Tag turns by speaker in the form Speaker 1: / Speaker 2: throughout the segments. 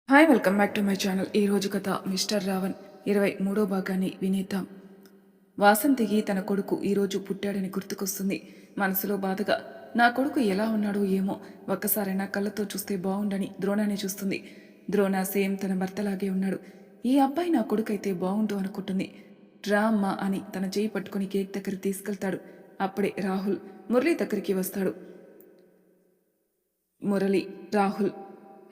Speaker 1: Hi welcome back to my channel. ఈరోజు కథ mister Raavan 23వ భాగాన్ని వినేద్దాం. వాసంతికి తన కొడుకు ఈరోజు పుట్టాడని గుర్తుకొస్తుంది. మనసులో బాధగా నా కొడుకు ఎలా ఉన్నాడో ఏమో, ఒక్కసారైనా కళ్ళతో చూస్తే బాగుండని ద్రోణాన్ని చూస్తుంది. ద్రోణ సేమ్ తన భర్తలాగే ఉన్నాడు. ఈ అబ్బాయి నా కొడుకైతే బాగుండు అనుకుంటుంది. రా అమ్మా అని తన చేయి పట్టుకుని కేక్ దగ్గర తీసుకెళ్తాడు. అప్పుడే రాహుల్ మురళి దగ్గరికి వస్తాడు. మురళి, రాహుల్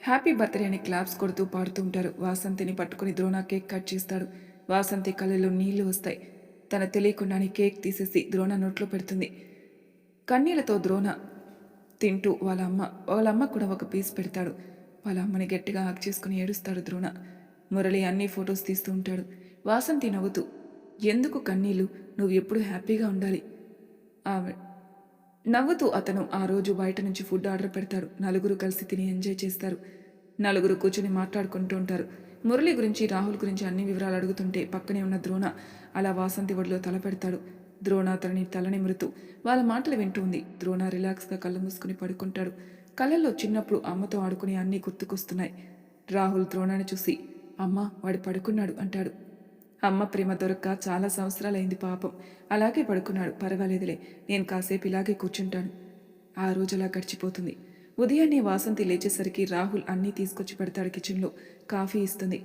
Speaker 1: హ్యాపీ బర్త్డే అని క్లాప్స్ కొడుతూ పాడుతూ ఉంటారు. వాసంతిని పట్టుకుని ద్రోణ కేక్ కట్ చేస్తాడు. వాసంతి కళ్ళలో నీళ్లు వస్తాయి. తన తెలియకుండానే కేక్ తీసేసి ద్రోణ నోట్లో పెడుతుంది. కన్నీళ్లతో ద్రోణ తింటూ వాళ్ళ అమ్మ కూడా ఒక పీస్ పెడతాడు. వాళ్ళ అమ్మని గట్టిగా హక్ చేసుకుని ఏడుస్తాడు ద్రోణ. మురళి అన్ని ఫొటోస్ తీస్తూ ఉంటాడు. వాసంతి నవ్వుతూ, ఎందుకు కన్నీళ్ళు, నువ్వు ఎప్పుడు హ్యాపీగా ఉండాలి. ఆమె నవ్వుతూ అతను ఆ రోజు బయట నుంచి ఫుడ్ ఆర్డర్ పెడతాడు. నలుగురు కలిసి తిని ఎంజాయ్ చేస్తారు. నలుగురు కూర్చుని మాట్లాడుకుంటూ ఉంటారు. మురళి గురించి, రాహుల్ గురించి అన్ని వివరాలు అడుగుతుంటే పక్కనే ఉన్న ద్రోణ అలా వాసంతి ఒడిలో తల పెడతాడు. ద్రోణ అతని తలనిమురుతూ వాళ్ళ మాటలు వింటూ ఉంది. ద్రోణ రిలాక్స్గా కళ్ళు మూసుకుని పడుకుంటాడు. కళ్ళల్లో చిన్నప్పుడు అమ్మతో ఆడుకుని అన్నీ గుర్తుకొస్తున్నాయి. రాహుల్ ద్రోణాన్ని చూసి, అమ్మ వాడు పడుకున్నాడు అంటాడు. అమ్మ ప్రేమ దొరక్క చాలా సంవత్సరాలైంది పాపం. అలాగే పడుకున్నాడు, పర్వాలేదులే, నేను కాసేపు ఇలాగే కూర్చుంటాను. ఆ రోజులా గడిచిపోతుంది. ఉదయాన్నే వాసంతి లేచేసరికి రాహుల్ అన్నీ తీసుకొచ్చి పెడతాడు. కిచెన్లో కాఫీ ఇస్తుంది.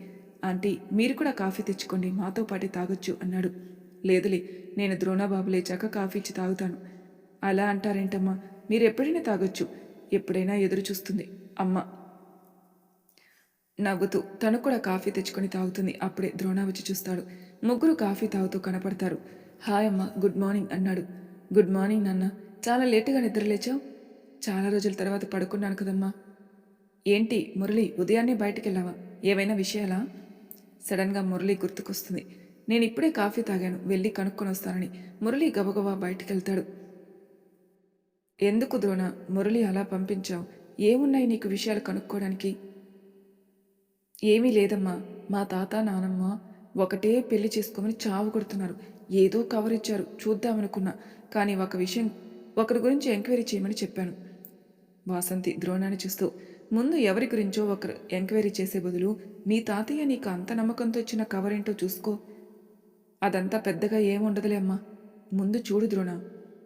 Speaker 1: ఆంటీ, మీరు కూడా కాఫీ తెచ్చుకోండి, మాతో పాటే తాగొచ్చు అన్నాడు. లేదులే, నేను ద్రోణాబాబు లేచాక కాఫీ ఇచ్చి తాగుతాను. అలా అంటారేంటమ్మా, మీరు ఎప్పుడైనా తాగొచ్చు, ఎప్పుడైనా ఎదురు చూస్తుంది అమ్మ నవ్వుతూ. తను కూడా కాఫీ తెచ్చుకొని తాగుతుంది. అప్పుడే ద్రోణ వచ్చి చూస్తాడు. ముగ్గురు కాఫీ తాగుతూ కనపడతారు. హాయ్ అమ్మ, గుడ్ మార్నింగ్ అన్నాడు. గుడ్ మార్నింగ్ నాన్న, చాలా లేటుగా నిద్రలేచావు. చాలా రోజుల తర్వాత పడుకున్నాను కదమ్మా. ఏంటి మురళి, ఉదయాన్నే బయటికెళ్ళావా, ఏవైనా విషయాలా? సడన్గా మురళి గుర్తుకొస్తుంది. నేను ఇప్పుడే కాఫీ తాగాను, వెళ్ళి కనుక్కొని వస్తానని మురళి గబగబా బయటికెళ్తాడు. ఎందుకు ద్రోణ మురళి అలా పంపించావు? ఏమున్నాయి నీకు విషయాలు కనుక్కోవడానికి? ఏమీ లేదమ్మా, మా తాత నానమ్మ ఒకటే పెళ్లి చేసుకోమని చావు కొడుతున్నారు. ఏదో కవర్ ఇచ్చారు, చూద్దామనుకున్నా. కానీ ఒక విషయం, ఒకరి గురించి ఎంక్వైరీ చేయమని చెప్పాను. వాసంతి ద్రోణాన్ని చూస్తూ, ముందు ఎవరి గురించో ఒకరు ఎంక్వైరీ చేసే బదులు నీ తాతయ్య నీకు అంత నమ్మకంతో ఇచ్చిన కవర్ ఏంటో చూసుకో. అదంతా పెద్దగా ఏముండదులే అమ్మా, ముందు చూడు ద్రోణ.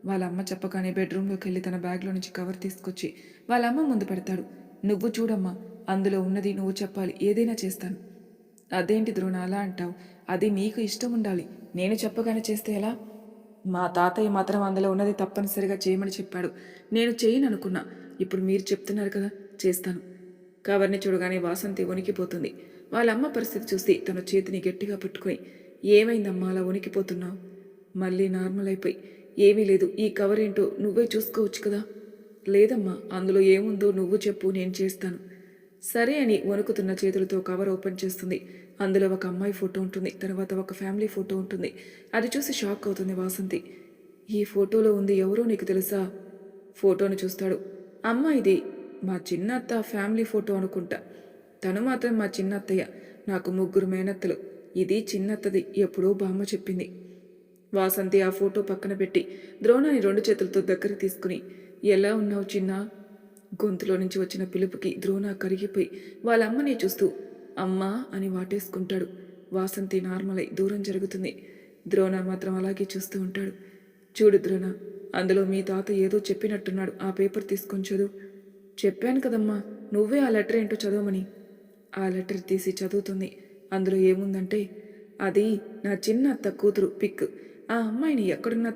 Speaker 1: వాళ్ళ అమ్మ చెప్పగానే బెడ్రూమ్లోకి వెళ్ళి తన బ్యాగ్లో నుంచి కవర్ తీసుకొచ్చి వాళ్ళ అమ్మ ముందు పెడతాడు. నువ్వు చూడమ్మా, అందులో ఉన్నది నువ్వు చెప్పాలి, ఏదైనా చేస్తాను. అదేంటి ద్రోణ అలా అంటావు? అది నీకు ఇష్టం ఉండాలి, నేను చెప్పగానే చేస్తే ఎలా? మా తాతయ్య మాత్రం అందులో ఉన్నది తప్పనిసరిగా చేయమని చెప్పాడు. నేను చేయను అనుకున్నా, ఇప్పుడు మీరు చెప్తున్నారు కదా, చేస్తాను. కవర్ని చూడగానే వాసంతి వణికిపోతుంది. వాళ్ళమ్మ పరిస్థితి చూసి తన చేతిని గట్టిగా పట్టుకుని, ఏమైందమ్మా అలా వణికిపోతున్నావు? మళ్ళీ నార్మల్ అయిపోయి, ఏమీ లేదు, ఈ కవర్ ఏంటో నువ్వే చూసుకోవచ్చు కదా. లేదమ్మా, అందులో ఏముందో నువ్వు చెప్పు, నేను చేస్తాను. సరే అని వణుకుతున్న చేతులతో కవర్ ఓపెన్ చేస్తుంది. అందులో ఒక అమ్మాయి ఫోటో ఉంటుంది, తర్వాత ఒక ఫ్యామిలీ ఫోటో ఉంటుంది. అది చూసి షాక్ అవుతుంది వాసంతి. ఈ ఫోటోలో ఉంది ఎవరో నీకు తెలుసా? ఫోటోను చూస్తాడు. అమ్మ ఇది మా చిన్నత్త ఫ్యామిలీ ఫోటో అనుకుంటా. తను మాత్రం మా చిన్నత్తయ్య, నాకు ముగ్గురు మేనత్తలు. ఇది చిన్నత్తది, ఎప్పుడో బామ్మ చెప్పింది. వాసంతి ఆ ఫోటో పక్కన పెట్టి ద్రోణాన్ని రెండు చేతులతో దగ్గర తీసుకుని, ఎలా ఉన్నావు చిన్నా? గొంతులో నుంచి వచ్చిన పిలుపుకి ద్రోణ కరిగిపోయి వాళ్ళ అమ్మని చూస్తూ అమ్మా అని వాటేసుకుంటాడు. వాసంతి నార్మల్ అయి దూరం జరుగుతుంది. ద్రోణ మాత్రం అలాగే చూస్తూ ఉంటాడు. చూడు ద్రోణ, అందులో మీ తాత ఏదో చెప్పినట్టున్నాడు, ఆ పేపర్ తీసుకొని చదువు. చెప్పాను కదమ్మా, నువ్వే ఆ లెటర్ ఏంటో చదవమని. ఆ లెటర్ తీసి చదువుతుంది. అందులో ఏముందంటే, అది నా చిన్న అత్త కూతురు పిక్. ఆ అమ్మాయిని ఎక్కడున్నా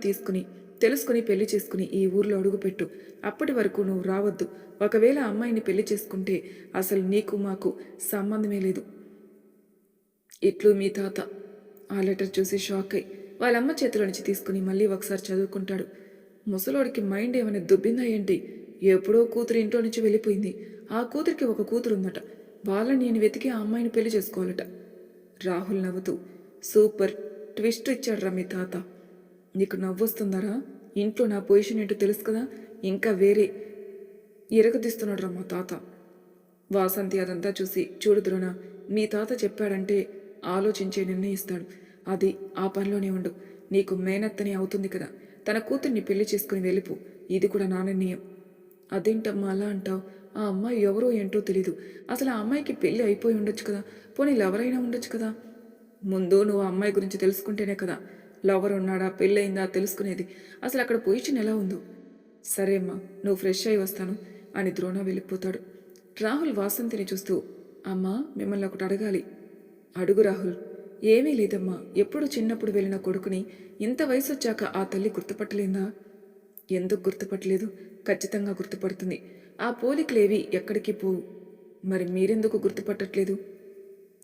Speaker 1: తెలుసుకుని పెళ్లి చేసుకుని ఈ ఊర్లో అడుగుపెట్టు. అప్పటి వరకు నువ్వు రావద్దు. ఒకవేళ అమ్మాయిని పెళ్లి చేసుకుంటే అసలు నీకు మాకు సంబంధమే లేదు. ఇట్లు మీ తాత. ఆ లెటర్ చూసి షాక్ అయి వాళ్ళమ్మ చేతిలో నుంచి తీసుకుని మళ్ళీ ఒకసారి చదువుకుంటాడు. ముసలోడికి మైండ్ ఏమైనా దుబ్బిందా ఏంటి? ఎప్పుడో కూతురు ఇంట్లో నుంచి వెళ్ళిపోయింది. ఆ కూతురికి ఒక కూతురు ఉందట. వాళ్ళని నేను వెతికి ఆ అమ్మాయిని పెళ్లి చేసుకోవాలట. రాహుల్ నవ్వుతూ, సూపర్ ట్విస్ట్ ఇచ్చాడ్రా మీ తాత. నీకు నవ్వొస్తుందరా? ఇంట్లో నా పొజిషన్ ఏంటో తెలుసు కదా, ఇంకా వేరే ఎరగదీస్తున్నాడు మా తాత. వాసంతి అదంతా చూసి, చూడు ద్రోణ, మీ తాత చెప్పాడంటే ఆలోచించే నిర్ణయిస్తాడు. అది ఆ పనిలోనే ఉండు. నీకు మేనత్తని అవుతుంది కదా, తన కూతుర్ని పెళ్లి చేసుకుని వెళ్ళిపో. ఇది కూడా నా నిర్ణయం. అదేంటమ్మా అలా అంటావు? ఆ అమ్మాయి ఎవరో ఏంటో తెలీదు. అసలు ఆ అమ్మాయికి పెళ్లి అయిపోయి ఉండొచ్చు కదా! పోనీ లవరైనా ఉండొచ్చు కదా! ముందు నువ్వు ఆ అమ్మాయి గురించి తెలుసుకుంటేనే కదా లవర్ ఉన్నాడా, పెళ్ళయిందా తెలుసుకునేది. అసలు అక్కడ పొజిషన్ ఎలా ఉందో. సరే అమ్మా, నువ్వు ఫ్రెష్ అయి వస్తాను అని ద్రోణ వెళ్ళిపోతాడు. రాహుల్ వాసంతిని చూస్తూ, అమ్మా మిమ్మల్ని ఒకటి అడగాలి. అడుగు రాహుల్. ఏమీ లేదమ్మా, ఎప్పుడు చిన్నప్పుడు వెళ్ళిన కొడుకుని ఇంత వయసొచ్చాక ఆ తల్లి గుర్తుపట్టలేందా? ఎందుకు గుర్తుపట్టలేదు? ఖచ్చితంగా గుర్తుపడుతుంది. ఆ పోలికలేవి ఎక్కడికి పోవు. మరి మీరెందుకు గుర్తుపట్టట్లేదు?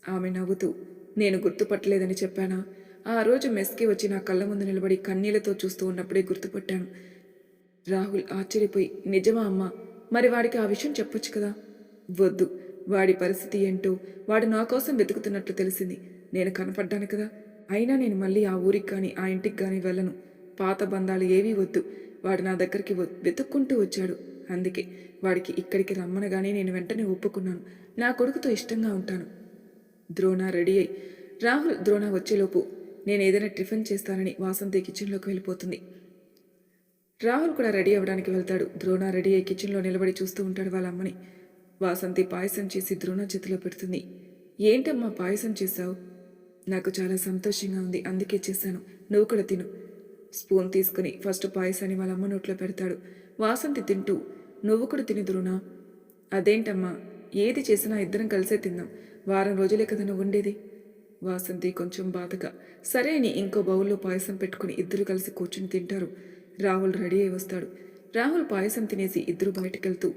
Speaker 1: ఆమె నవ్వుతూ, నేను గుర్తుపట్టలేదని చెప్పానా? ఆ రోజు మెస్కి వచ్చి నా కళ్ళ ముందు నిలబడి కన్నీళ్లతో చూస్తూ ఉన్నప్పుడే గుర్తుపట్టాను. రాహుల్ ఆశ్చర్యపోయి, నిజమా అమ్మా? మరి వాడికి ఆ విషయం చెప్పొచ్చు కదా? వద్దు. వాడి పరిస్థితి ఏంటో, వాడు నా కోసం వెతుకుతున్నట్లు తెలిసింది. నేను కనపడ్డాను కదా. అయినా నేను మళ్ళీ ఆ ఊరికి కానీ ఆ ఇంటికి కానీ వెళ్ళను. పాత బంధాలు ఏవీ వద్దు. వాడు నా దగ్గరికి వెతుక్కుంటూ వచ్చాడు. అందుకే వాడికి ఇక్కడికి రమ్మనగానే నేను వెంటనే ఒప్పుకున్నాను. నా కొడుకుతో ఇష్టంగా ఉంటాను. ద్రోణ రెడీ అయి రాహుల్ ద్రోణ వచ్చేలోపు నేను ఏదైనా టిఫిన్ చేస్తానని వాసంతి కిచెన్లోకి వెళ్ళిపోతుంది. రాహుల్ కూడా రెడీ అవ్వడానికి వెళ్తాడు. ద్రోణ రెడీ అయ్యి కిచెన్లో నిలబడి చూస్తూ ఉంటాడు వాళ్ళ అమ్మని. వాసంతి పాయసం చేసి ద్రోణ చేతిలో పెడుతుంది. ఏంటమ్మా పాయసం చేశావు? నాకు చాలా సంతోషంగా ఉంది, అందుకే చేశాను. నువ్వు కూడా తిను. స్పూన్ తీసుకుని ఫస్ట్ పాయసాన్ని వాళ్ళ అమ్మ నోట్లో పెడతాడు. వాసంతి తింటూ, నువ్వు కూడా తిని ద్రోణ. అదేంటమ్మా, ఏది చేసినా ఇద్దరం కలిసే తిందాం. వారం రోజులే కదా నువ్వు ఉండేది. వాసంతి కొంచెం బాధగా సరే అని ఇంకో బౌల్లో పాయసం పెట్టుకుని ఇద్దరు కలిసి కూర్చుని తింటారు. రాహుల్ రెడీ అయి వస్తాడు. రాహుల్ పాయసం తినేసి ఇద్దరు బయటకెళ్తూ,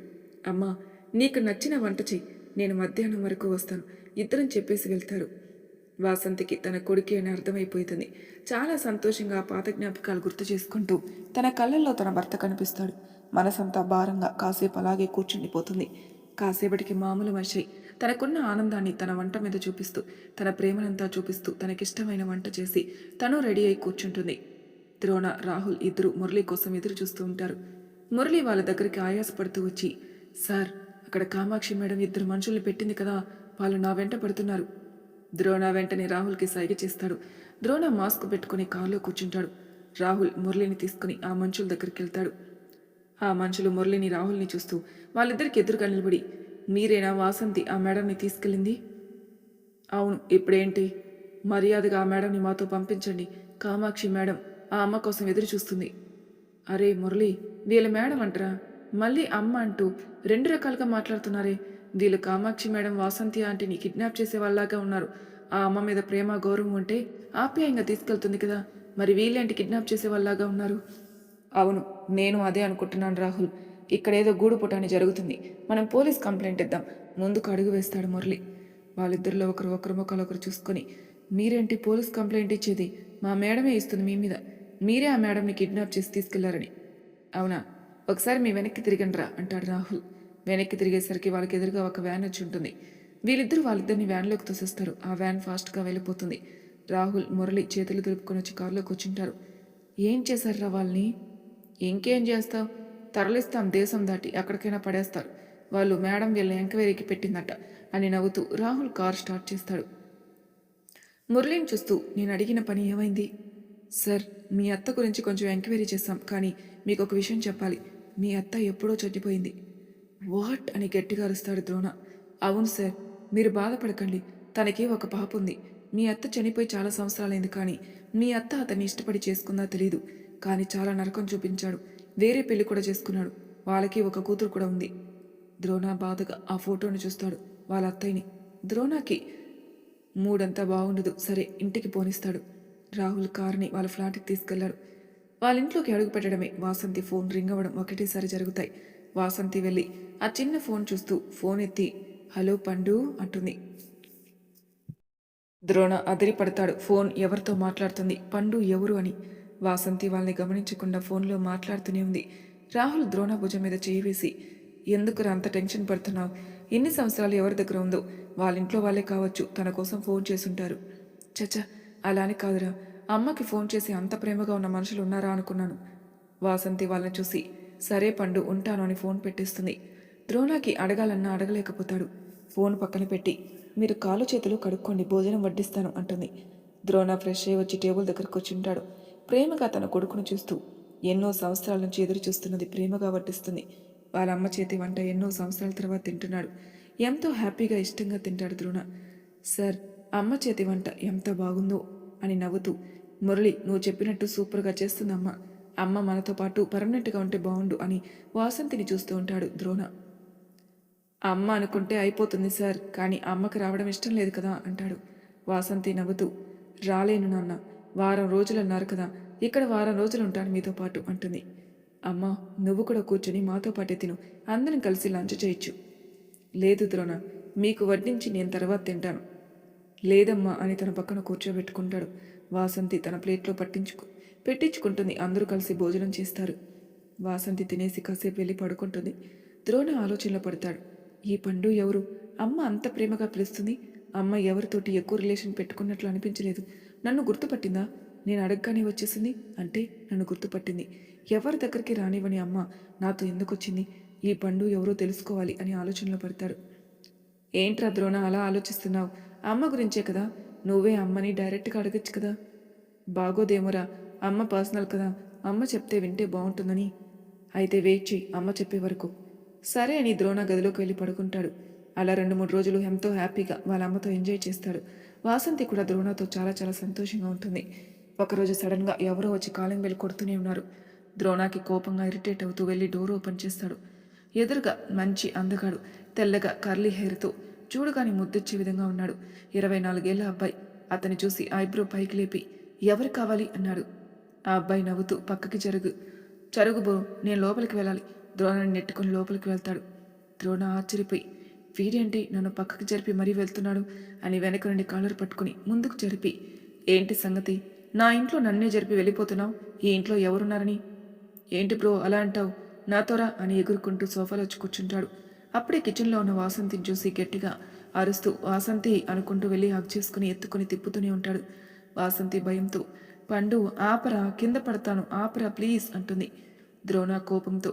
Speaker 1: అమ్మా నీకు నచ్చిన వంట చెయ్యి, నేను మధ్యాహ్నం వరకు వస్తాను, ఇద్దరం చెప్పేసి వెళ్తారు. వాసంతికి తన కొడుకి అని అర్థమైపోతుంది. చాలా సంతోషంగా పాత జ్ఞాపకాలు గుర్తు చేసుకుంటూ తన కళ్ళల్లో తన భర్త కనిపిస్తాడు. మనసంతా భారంగా కాసేపు అలాగే కూర్చుండిపోతుంది. కాసేపటికి మామూలు మనిషి తనకున్న ఆనందాన్ని తన వంట మీద చూపిస్తూ, తన ప్రేమనంతా చూపిస్తూ తనకిష్టమైన వంట చేసి తను రెడీ అయి కూర్చుంటుంది. ద్రోణ, రాహుల్ ఇద్దరు మురళి కోసం ఎదురు చూస్తూ ఉంటారు. మురళి వాళ్ళ దగ్గరికి ఆయాసపడుతూ వచ్చి, సార్ అక్కడ కామాక్షి మేడం ఇద్దరు మనుషుల్ని పెట్టింది కదా, వాళ్ళు నా వెంట పడుతున్నారు. ద్రోణ వెంటనే రాహుల్కి సైగ చేస్తాడు. ద్రోణ మాస్క్ పెట్టుకుని కారులో కూర్చుంటాడు. రాహుల్ మురళిని తీసుకుని ఆ మనుషుల దగ్గరికి వెళ్తాడు. ఆ మనుషులు మురళిని రాహుల్ని చూస్తూ వాళ్ళిద్దరికి ఎదురుగా నిలబడి, మీరేనా వాసంతి ఆ మేడంని తీసుకెళ్ళింది? అవును, ఇప్పుడేంటి? మర్యాదగా ఆ మేడంని మాతో పంపించండి. కామాక్షి మేడం ఆ అమ్మ కోసం ఎదురు చూస్తుంది. అరే మురళి, వీళ్ళ మేడం అంటరా? మళ్ళీ అమ్మ అంటూ రెండు రకాలుగా మాట్లాడుతున్నారే. వీళ్ళు కామాక్షి మేడం వాసంతి ఆంటీని కిడ్నాప్ చేసే వాళ్ళలాగా ఉన్నారు. ఆ అమ్మ మీద ప్రేమ గౌరవం ఉంటే ఆప్యాయంగా తీసుకెళ్తుంది కదా, మరి వీళ్ళేంటి కిడ్నాప్ చేసే వాళ్ళలాగా ఉన్నారు? అవును, నేను అదే అనుకుంటున్నాను రాహుల్. ఇక్కడేదో గూడుపుటాని జరుగుతుంది. మనం పోలీస్ కంప్లైంట్ ఇద్దాం. ముందుకు అడుగు వేస్తాడు మురళి. వాళ్ళిద్దరిలో ఒకరు ముఖాలు ఒకరు చూసుకొని, మీరేంటి పోలీస్ కంప్లైంట్ ఇచ్చేది? మా మేడమే ఇస్తుంది మీ మీద. మీరే ఆ మేడంని కిడ్నాప్ చేసి తీసుకెళ్లారని. అవునా? ఒకసారి మీ వెనక్కి తిరిగండ్రా అంటాడు రాహుల్. వెనక్కి తిరిగేసరికి వాళ్ళకి ఎదురుగా ఒక వ్యాన్ వచ్చి ఉంటుంది. వీళ్ళిద్దరూ వాళ్ళిద్దరిని వ్యాన్లోకి తోసేస్తారు. ఆ వ్యాన్ ఫాస్ట్గా వెళ్ళిపోతుంది. రాహుల్ మురళి చేతులు దులుపుకొని వచ్చి కారులోకి కూర్చుంటారు. ఏం చేశారా వాళ్ళని? ఇంకేం చేస్తావు? తరలిస్తాం దేశం దాటి, ఎక్కడికైనా పడేస్తారు. వాళ్ళు మేడం వీళ్ళని ఎంక్వైరీకి పెట్టిందట అని నవ్వుతూ రాహుల్ కార్ స్టార్ట్ చేస్తాడు. మురళిని చూస్తూ, నేను అడిగిన పని ఏమైంది? సార్, మీ అత్త గురించి కొంచెం ఎంక్వైరీ చేశాం, కానీ మీకు ఒక విషయం చెప్పాలి. మీ అత్త ఎప్పుడో చనిపోయింది. వాట్ అని గట్టిగా అరుస్తాడు ద్రోణ. అవును సార్, మీరు బాధపడకండి. తనకి ఒక పాప ఉంది. మీ అత్త చనిపోయి చాలా సంవత్సరాలైంది, కానీ మీ అత్త అతన్ని ఇష్టపడి చేసుకుందా తెలీదు. కానీ చాలా నరకం చూపించాడు. వేరే పెళ్లి కూడా చేసుకున్నాడు. వాళ్ళకి ఒక కూతురు కూడా ఉంది. ద్రోణ బాధగా ఆ ఫోటోని చూస్తాడు, వాళ్ళ అత్తయ్యని. ద్రోణకి మూడంతా బాగుండదు. సరే ఇంటికి పోనిస్తాడు. రాహుల్ కారుని వాళ్ళ ఫ్లాట్కి తీసుకెళ్లాడు. వాళ్ళ ఇంట్లోకి అడుగు పెట్టడమే వాసంతి ఫోన్ రింగ్ అవ్వడం ఒకటేసారి జరుగుతాయి. వాసంతి వెళ్ళి ఆ చిన్న ఫోన్ చూస్తూ ఫోన్ ఎత్తి, హలో పండు అంటుంది. ద్రోణ అదిరిపడతాడు. ఫోన్ ఎవరితో మాట్లాడుతుంది, పండు ఎవరు అని. వాసంతి వాళ్ళని గమనించకుండా ఫోన్లో మాట్లాడుతూనే ఉంది. రాహుల్ ద్రోణ భుజం మీద చేయి వేసి, ఎందుకురా అంత టెన్షన్ పడుతున్నావు? ఎన్ని సంవత్సరాలు ఎవరి దగ్గర ఉందో, వాళ్ళ ఇంట్లో వాళ్ళే కావచ్చు, తన కోసం ఫోన్ చేసుంటారు. చచ్చా, అలానే కాదురా, అమ్మకి ఫోన్ చేసి అంత ప్రేమగా ఉన్న మనుషులు ఉన్నారా అనుకున్నాను. వాసంతి వాళ్ళని చూసి, సరే పండు ఉంటాను అని ఫోన్ పెట్టేస్తుంది. ద్రోణకి అడగాలన్నా అడగలేకపోతాడు. ఫోన్ పక్కన పెట్టి, మీరు కాలు చేతులు కడుక్కోండి, భోజనం వడ్డిస్తాను అంటుంది. ద్రోణ ఫ్రెష్ అయ్యి వచ్చి టేబుల్ దగ్గర కూర్చుంటాడు. ప్రేమగా తన కొడుకును చూస్తూ, ఎన్నో సంవత్సరాల నుంచి ఎదురు చూస్తున్నది ప్రేమగా వడ్డిస్తుంది. వాళ్ళ అమ్మ చేతి వంట ఎన్నో సంవత్సరాల తర్వాత తింటున్నాడు. ఎంతో హ్యాపీగా ఇష్టంగా తింటాడు ద్రోణ. సార్, అమ్మ చేతి వంట ఎంత బాగుందో అని నవ్వుతూ, మురళి నువ్వు చెప్పినట్టు సూపర్గా చేస్తుందమ్మ. అమ్మ మనతో పాటు పర్మనెంట్గా ఉంటే బాగుండు అని వాసంతిని చూస్తూ ఉంటాడు ద్రోణ. అమ్మ అనుకుంటే అయిపోతుంది సార్, కానీ అమ్మకు రావడం ఇష్టం లేదు కదా అంటాడు. వాసంతి నవ్వుతూ, రాలేను నాన్న, వారం రోజులు అన్నారు కదా, ఇక్కడ వారం రోజులు ఉంటాను మీతో పాటు అంటుంది. అమ్మా, నువ్వు కూడా కూర్చొని మాతో పాటే తిను, అందరం కలిసి లంచ్ చేయొచ్చు. లేదు ద్రోణ, మీకు వడ్డించి నేను తర్వాత తింటాను. లేదమ్మా అని తన పక్కన కూర్చోబెట్టుకుంటాడు. వాసంతి తన ప్లేట్లో పెట్టించుకుంటుంది. అందరూ కలిసి భోజనం చేస్తారు. వాసంతి తినేసి కాసేపు వెళ్ళి పడుకుంటుంది. ద్రోణ ఆలోచనలో పడతాడు. ఈ పండు ఎవరు? అమ్మ అంత ప్రేమగా పిలుస్తుంది. అమ్మ ఎవరితోటి ఎక్కువ రిలేషన్ పెట్టుకున్నట్లు అనిపించలేదు. నన్ను గుర్తుపట్టిందా? నేను అడగగానే వచ్చేసింది అంటే నన్ను గుర్తుపట్టింది. ఎవరి దగ్గరికి రానివ్వని అమ్మ నాతో ఎందుకు వచ్చింది? ఈ పండు ఎవరో తెలుసుకోవాలి అని ఆలోచనలో పడతాడు. ఏంట్రా ద్రోణ అలా ఆలోచిస్తున్నావు? అమ్మ గురించే కదా. నువ్వే అమ్మని డైరెక్ట్గా అడగచ్చు కదా. బాగోదేమోరా, అమ్మ పర్సనల్ కదా, అమ్మ చెప్తే వింటే బాగుంటుందని. అయితే వెయిట్ చెయ్యి అమ్మ చెప్పే వరకు. సరే అని ద్రోణ గదిలోకి వెళ్ళి పడుకుంటాడు. అలా 2-3 రోజులు ఎంతో హ్యాపీగా వాళ్ళ అమ్మతో ఎంజాయ్ చేస్తాడు. వాసంతి కూడా ద్రోణతో చాలా చాలా సంతోషంగా ఉంటుంది. ఒకరోజు సడన్గా ఎవరో వచ్చి కాలింగ్ బెల్ కొడుతూనే ఉన్నారు. ద్రోణకి కోపంగా ఇరిటేట్ అవుతూ వెళ్ళి డోర్ ఓపెన్ చేస్తాడు. ఎదురుగా మంచి అందగాడు, తెల్లగా కర్లీ హెయిర్తో చూడగాని ముద్దొచ్చే విధంగా ఉన్నాడు. 24 ఏళ్ల అబ్బాయి. అతన్ని చూసి ఐబ్రో పైకి లేపి, ఎవరు కావాలి అన్నాడు. ఆ అబ్బాయి నవ్వుతూ, పక్కకి జరుగు బ్రో, నేను లోపలికి వెళ్ళాలి. ద్రోణాన్ని నెట్టుకుని లోపలికి వెళ్తాడు. ద్రోణ ఆశ్చర్యపోయి, వీడేంటి నన్ను పక్కకి జరిపి మరీ వెళ్తున్నాడు అని వెనక నుండి కాలర్ పట్టుకుని ముందుకు జరిపి, ఏంటి సంగతి? నా ఇంట్లో నన్నే జరిపి వెళ్ళిపోతున్నావు? ఈ ఇంట్లో ఎవరున్నారని? ఏంటి బ్రో అలా అంటావు? నాతోరా అని ఎగురుకుంటూ సోఫాలో వచ్చి కూర్చుంటాడు. అప్పుడే కిచెన్లో ఉన్న వాసంతిని చూసి గట్టిగా అరుస్తూ వాసంతి అనుకుంటూ వెళ్ళి హగ్ చేసుకుని ఎత్తుకుని తిప్పుతూనే ఉంటాడు. వాసంతి భయంతో, పండు ఆపరా, కింద పడతాను, ఆపరా ప్లీజ్ అంటుంది. ద్రోణ కోపంతో,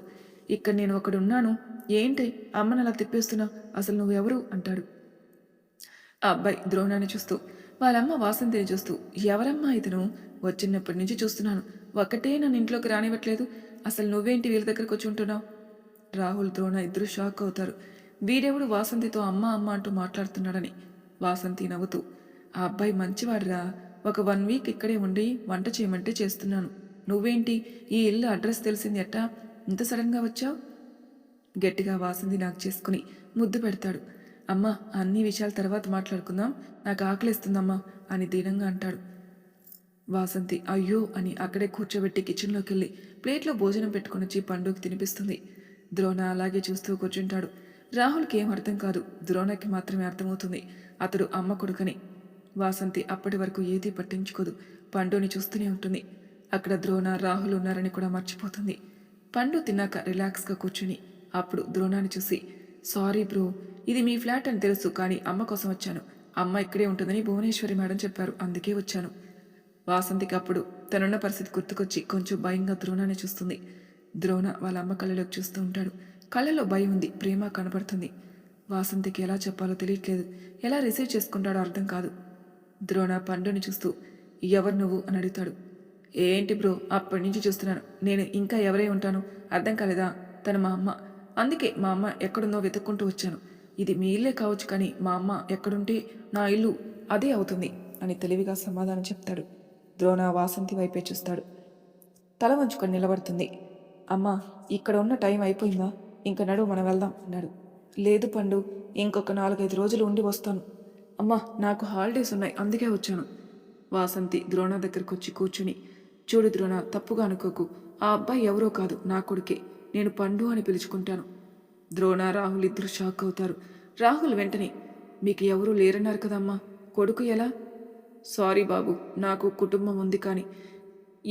Speaker 1: ఇక్కడ నేను ఒకడున్నాను, ఏంటి అమ్మని అలా తిప్పేస్తున్నా, అసలు నువ్వెవరు అంటాడు. ఆ అబ్బాయి ద్రోణాన్ని చూస్తూ, వాళ్ళమ్మ వాసంతిని చూస్తూ, ఎవరమ్మా ఇతను? వచ్చినప్పటి నుంచి చూస్తున్నాను, ఒక్కటే నన్ను ఇంట్లోకి రానివ్వట్లేదు, అసలు నువ్వేంటి వీళ్ళ దగ్గరకు వచ్చి ఉంటున్నావు? రాహుల్, ద్రోణ ఇద్దరు షాక్ అవుతారు. వీడెవడు వాసంతితో అమ్మ అమ్మ అంటూ మాట్లాడుతున్నాడని. వాసంతి నవ్వుతూ, ఆ అబ్బాయి మంచివాడురా, ఒక 1 వీక్ ఇక్కడే ఉండి వంట చేయమంటే చేస్తున్నాను. నువ్వేంటి ఈ ఇల్లు అడ్రస్ తెలిసింది ఎట్టా ఇంత సడన్గా వచ్చావు? గట్టిగా వాసంతి నాకు చేసుకుని ముద్దు పెడతాడు. అమ్మా, అన్ని విషయాల తర్వాత మాట్లాడుకుందాం, నాకు ఆకలిస్తుందమ్మా అని దీనంగా అంటాడు. వాసంతి అయ్యో అని అక్కడే కూర్చోబెట్టి కిచెన్లోకి వెళ్ళి ప్లేట్లో భోజనం పెట్టుకుని వచ్చి పండుకి తినిపిస్తుంది. ద్రోణ అలాగే చూస్తూ కూర్చుంటాడు. రాహుల్కి ఏం అర్థం కాదు, ద్రోణకి మాత్రమే అర్థమవుతుంది అతడు అమ్మ కొడుకని. వాసంతి అప్పటి వరకు ఏదీ పట్టించుకోదు, పండుని చూస్తూనే ఉంటుంది. అక్కడ ద్రోణ, రాహుల్ ఉన్నారని కూడా మర్చిపోతుంది. పండు తిన్నాక రిలాక్స్గా కూర్చుని అప్పుడు ద్రోణాన్ని చూసి, సారీ బ్రో, ఇది మీ ఫ్లాట్ అని తెలుసు, కానీ అమ్మ కోసం వచ్చాను. అమ్మ ఇక్కడే ఉంటుందని భువనేశ్వరి మేడం చెప్పారు, అందుకే వచ్చాను. వాసంతికి అప్పుడు తనున్న పరిస్థితి గుర్తుకొచ్చి కొంచెం భయంగా ద్రోణాన్ని చూస్తుంది. ద్రోణ వాళ్ళ అమ్మ కళ్ళలోకి చూస్తూ ఉంటాడు. కళ్ళలో భయం ఉంది, ప్రేమ కనపడుతుంది. వాసంతికి ఎలా చెప్పాలో తెలియట్లేదు, ఎలా రిసీవ్ చేసుకుంటాడో అర్థం కాదు. ద్రోణ పండుని చూస్తూ, ఎవరు నువ్వు అని అడుగుతాడు. ఏంటి బ్రో, అప్పటి నుంచి చూస్తున్నాను, నేను ఇంకా ఎవరై ఉంటాను, అర్థం కాలేదా? తను మా అమ్మ, అందుకే మా అమ్మ ఎక్కడుందో వెతుక్కుంటూ వచ్చాను. ఇది మీ ఇల్లే కావచ్చు, కానీ మా అమ్మ ఎక్కడుంటే నా ఇల్లు అదే అవుతుంది అని తెలివిగా సమాధానం చెప్తాడు. ద్రోణ వాసంతి వైపే చూస్తాడు. తల వంచుకొని నిలబడుతుంది. అమ్మా, ఇక్కడ ఉన్న టైం అయిపోయిందా? ఇంక నడు, మనం వెళ్దాం అన్నాడు. లేదు పండు, ఇంకొక 4-5 రోజులు ఉండి వస్తాను. అమ్మా, నాకు హాలిడేస్ ఉన్నాయి, అందుకే వచ్చాను. వాసంతి ద్రోణ దగ్గరకు వచ్చి కూర్చుని, చూడు ద్రోణ, తప్పుగా అనుకోకు, ఆ అబ్బాయి ఎవరో కాదు, నా కొడుకే, నేను పండు అని పిలుచుకుంటాను. ద్రోణ, రాహుల్ ఇద్దరు షాక్ అవుతారు. రాహుల్ వెంటనే, మీకు ఎవరూ లేరన్నారు కదమ్మా, కొడుకు ఎలా? సారీ బాబు, నాకు కుటుంబం ఉంది, కానీ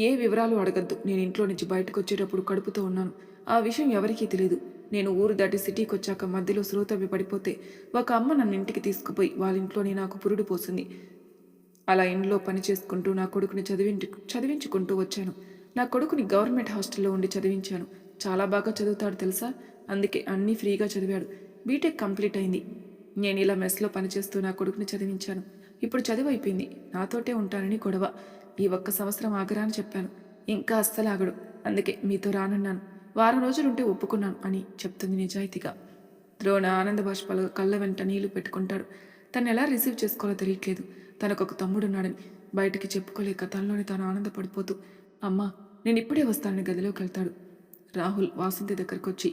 Speaker 1: ఏ వివరాలు అడగద్దు. నేను ఇంట్లో నుంచి బయటకు వచ్చేటప్పుడు కడుపుతో ఉన్నాను, ఆ విషయం ఎవరికీ తెలియదు. నేను ఊరు దాటి సిటీకి వచ్చాక మధ్యలో శ్రోతవి పడిపోతే ఒక అమ్మ నన్ను ఇంటికి తీసుకుపోయి వాళ్ళ ఇంట్లోనే నాకు పురుడు పోసింది. అలా ఇంట్లో పని చేసుకుంటూ నా కొడుకుని చదివించుకుంటూ వచ్చాను. నా కొడుకుని గవర్నమెంట్ హాస్టల్లో ఉండి చదివించాను. చాలా బాగా చదువుతాడు తెలుసా, అందుకే అన్నీ ఫ్రీగా చదివాడు. బీటెక్ కంప్లీట్ అయింది. నేను ఇలా మెస్లో పనిచేస్తూ నా కొడుకుని చదివించాను. ఇప్పుడు చదువు అయిపోయింది, నాతోటే ఉంటానని గొడవ. ఈ 1 సంవత్సరం ఆగరా అని చెప్పాను, ఇంకా అస్సలు ఆగడు, అందుకే మీతో రానున్నాను. వారం రోజులుంటే ఒప్పుకున్నాను అని చెప్తుంది నిజాయితీగా. ద్రోణ ఆనంద బాష్పాలు కళ్ళ వెంట నీళ్లు పెట్టుకుంటాడు. తను ఎలా రిసీవ్ చేసుకోవాలో తెలియట్లేదు. తనకొక తమ్ముడున్నాడని బయటికి చెప్పుకోలేక తనలోని తాను ఆనందపడిపోతూ, అమ్మా నేను ఇప్పుడే వస్తానని గదిలోకి వెళ్తాడు. రాహుల్ వాసంతి దగ్గరకు వచ్చి,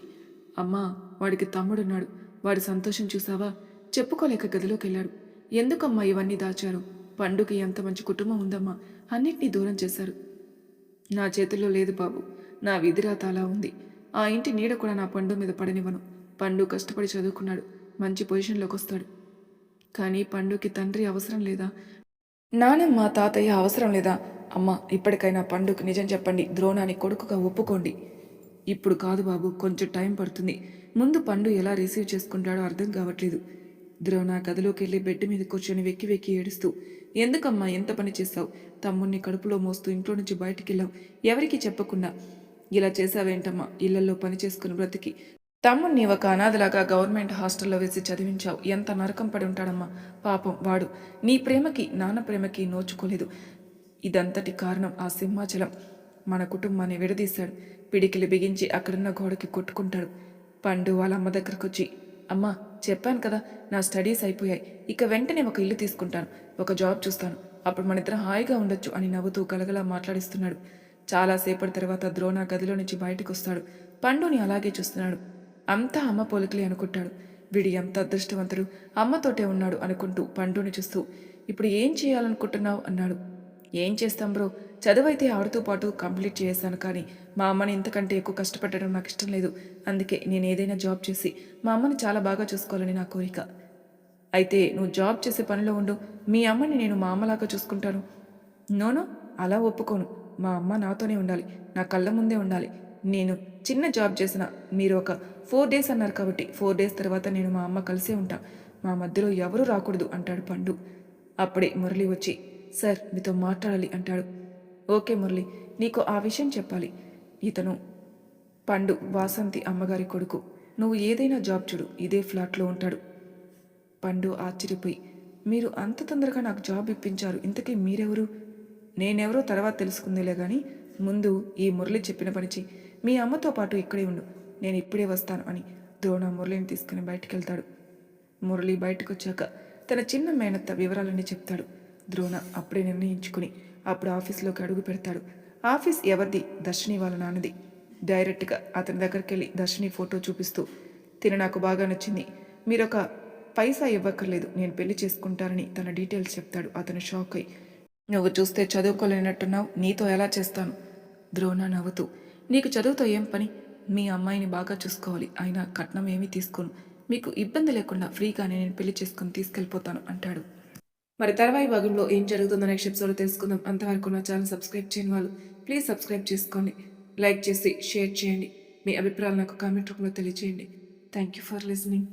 Speaker 1: అమ్మా వాడికి తమ్ముడున్నాడు, వాడి సంతోషం చూసావా, చెప్పుకోలేక గదిలోకి వెళ్ళాడు. ఎందుకమ్మా ఇవన్నీ దాచారు? పండుకి ఎంత మంచి కుటుంబం ఉందమ్మా, అన్నిటినీ దూరం చేశారు. నా చేతుల్లో లేదు బాబు, నా విధిరాత అలా ఉంది. ఆ ఇంటి నీడ కూడా నా పండు మీద పడనివ్వను. పండు కష్టపడి చదువుకున్నాడు, మంచి పొజిషన్లోకి వస్తాడు. కానీ పండుకి తండ్రి అవసరం లేదా? నానమ్మ తాతయ్య అవసరం లేదా? అమ్మ ఇప్పటికైనా పండుకి నిజం చెప్పండి, ద్రోణాన్ని కొడుకుగా ఒప్పుకోండి. ఇప్పుడు కాదు బాబు, కొంచెం టైం పడుతుంది. ముందు పండు ఎలా రిసీవ్ చేసుకుంటాడో అర్థం కావట్లేదు. ద్రోణ గదిలోకి వెళ్ళి బెడ్ మీద కూర్చొని వెక్కి వెక్కి ఏడుస్తూ, ఎందుకమ్మా ఎంత పని చేశావు? తమ్ముణ్ణి కడుపులో మోస్తూ ఇంట్లో నుంచి బయటికి వెళ్ళావు, ఎవరికి చెప్పకుండా. ఇలా చేశావేంటమ్మా? ఇళ్లలో పని చేసుకుని బ్రతికి తమ్ముణ్ణి ఒక అనాథలాగా గవర్నమెంట్ హాస్టల్లో వేసి చదివించావు. ఎంత నరకం పడి ఉంటాడమ్మా పాపం వాడు. నీ ప్రేమకి నాన్న ప్రేమకి నోచుకోలేదు. ఇదంతటి కారణం ఆ సింహాచలం మన కుటుంబాన్ని విడదీశాడు. పిడికిలి బిగించి అక్కడున్న గోడకి కొట్టుకుంటాడు. పండు వాళ్ళ అమ్మ దగ్గరకు వచ్చి, అమ్మా చెప్పాను కదా నా స్టడీస్ అయిపోయాయి, ఇక వెంటనే ఒక ఇల్లు తీసుకుంటాను, ఒక జాబ్ చూస్తాను, అప్పుడు మన ఇద్దరం హాయిగా ఉండొచ్చు అని నవ్వుతూ గలగలా మాట్లాడిస్తున్నాడు. చాలాసేపటి తర్వాత ద్రోణ గదిలో నుంచి బయటకు వస్తాడు. పండుని అలాగే చూస్తున్నాడు. అంతా అమ్మ పోలికలే అనుకుంటాడు. వీడి ఎంత అదృష్టవంతుడు, అమ్మతోటే ఉన్నాడు అనుకుంటూ పండుని చూస్తూ, ఇప్పుడు ఏం చేయాలనుకుంటున్నావు అన్నాడు. ఏం చేస్తాం బ్రో, చదువైతే ఆడుతూ పాటు కంప్లీట్ చేశాను, కానీ మా అమ్మని ఇంతకంటే ఎక్కువ కష్టపెట్టడం నాకు ఇష్టం లేదు. అందుకే నేను ఏదైనా జాబ్ చేసి మా అమ్మని చాలా బాగా చూసుకోవాలని నా కోరిక. అయితే నువ్వు జాబ్ చేసే పనిలో ఉండు, మీ అమ్మని నేను మా అమ్మలాగా చూసుకుంటాను. నోనో, అలా ఒప్పుకోను. మా అమ్మ నాతోనే ఉండాలి, నా కళ్ళ ముందే ఉండాలి. నేను చిన్న జాబ్ చేసిన మీరు ఒక 4 days అన్నారు కాబట్టి 4 days తర్వాత నేను మా అమ్మ కలిసే ఉంటా. మా మధ్యలో ఎవరూ రాకూడదు అంటాడు పండు. అప్పుడే మురళి వచ్చి, సార్ మీతో మాట్లాడాలి అంటాడు. ఓకే మురళి, నీకు ఆ విషయం చెప్పాలి. ఇతను పండు వాసంతి అమ్మగారి కొడుకు. నువ్వు ఏదైనా జాబ్ చూడు, ఇదే ఫ్లాట్లో ఉంటాడు. పండు ఆశ్చర్యపోయి, మీరు అంత తొందరగా నాకు జాబ్ ఇప్పించారు, ఇంతకీ మీరెవరు? నేనెవరో తర్వాత తెలుసుకుందేలే కానీ ముందు ఈ మురళి చెప్పిన పని చెయ్యి. మీ అమ్మతో పాటు ఇక్కడే ఉండు, నేను ఇప్పుడే వస్తాను అని ద్రోణ మురళిని తీసుకుని బయటికి వెళ్తాడు. మురళి బయటకు వచ్చాక తన చిన్న మేనత్త వివరాలన్నీ చెప్తాడు. ద్రోణ అప్పుడే నిర్ణయించుకుని అప్పుడు ఆఫీస్లోకి అడుగు పెడతాడు. ఆఫీస్ ఎవరిది? దర్శిని వాళ్ళ నాన్నది. డైరెక్ట్గా అతని దగ్గరికి వెళ్ళి దర్శిని ఫోటో చూపిస్తూ, తిన నాకు బాగా నచ్చింది, మీరొక పైసా ఇవ్వక్కర్లేదు, నేను పెళ్లి చేసుకుంటానని తన డీటెయిల్స్ చెప్తాడు. అతను షాక్ అయి, నువ్వు చూస్తే చదువుకోలేనట్టున్నావు, నీతో ఎలా చేస్తాను? ద్రోణ నవ్వుతూ, నీకు చదువుతో ఏం పని? మీ అమ్మాయిని బాగా చూసుకోవాలి, అయినా కట్నం ఏమీ తీసుకోను, మీకు ఇబ్బంది లేకుండా ఫ్రీగానే నేను పెళ్లి చేసుకుని తీసుకెళ్ళిపోతాను అంటాడు. మరి తర్వాయి భాగంలో ఏం జరుగుతుందో నెక్స్ట్ ఎపిసోడ్లో తెలుసుకుందాం. అంతవరకు నా ఛానల్ సబ్స్క్రైబ్ చేయని వాళ్ళు ప్లీజ్ సబ్స్క్రైబ్ చేసుకోండి, లైక్ చేసి షేర్ చేయండి, మీ అభిప్రాయాలు నాకు కామెంట్ రూపంలో తెలియజేయండి. Thank you for listening.